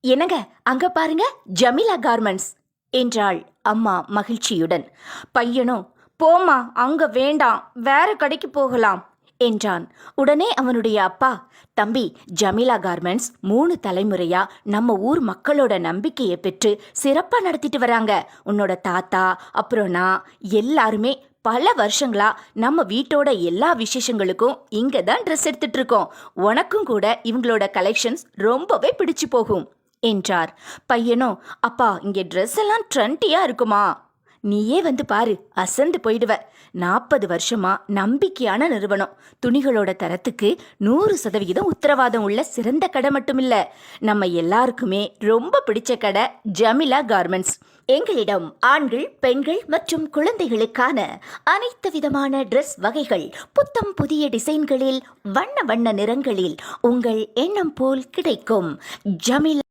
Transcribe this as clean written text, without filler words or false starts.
என்னங்க, அங்க பாருங்க, ஜமீலா கார்மெண்ட்ஸ் என்றாள் அம்மா மகிழ்ச்சியுடன். பையனோ, போம்மா, அங்க வேண்டாம், வேற கடைக்கு போகலாம் என்றான். உடனே அவனுடைய அப்பா, தம்பி, ஜமீலா கார்மெண்ட்ஸ் 3 தலைமுறையா நம்ம ஊர் மக்களோட நம்பிக்கையை பெற்று சிறப்பா நடத்திட்டு வராங்க. உன்னோட தாத்தா, அப்புறம் நான், எல்லாருமே பல வருஷங்களா நம்ம வீட்டோட எல்லா விசேஷங்களுக்கும் இங்க தான் ட்ரெஸ் எடுத்துட்டு இருக்கோம். உனக்கும் கூட இவங்களோட கலெக்ஷன்ஸ் ரொம்பவே பிடிச்சு போகும் என்றார். பையனோ, அப்பா, இங்க ட்ரெஸ் எல்லாம் ட்ரெண்டியா இருக்குமா? நீயே வந்து பாரு, அசந்து போயிடுவ. 40 வருஷமா நம்பிக்கையான நிறுவனம். துணிகளோட தரத்துக்கு 100% உத்தரவாதம் உள்ள சிறந்த கடை மட்டுமில்ல, நம்ம எல்லாருக்குமே ரொம்ப பிடிச்ச கடை ஜமீலா கார்மெண்ட்ஸ். எங்களிடம் ஆண்கள், பெண்கள் மற்றும் குழந்தைகளுக்கான அனைத்து விதமான ட்ரெஸ் வகைகள் புத்தம் புதிய டிசைன்களில், வண்ண வண்ண நிறங்களில் உங்கள் எண்ணம் போல் கிடைக்கும். ஜமீலா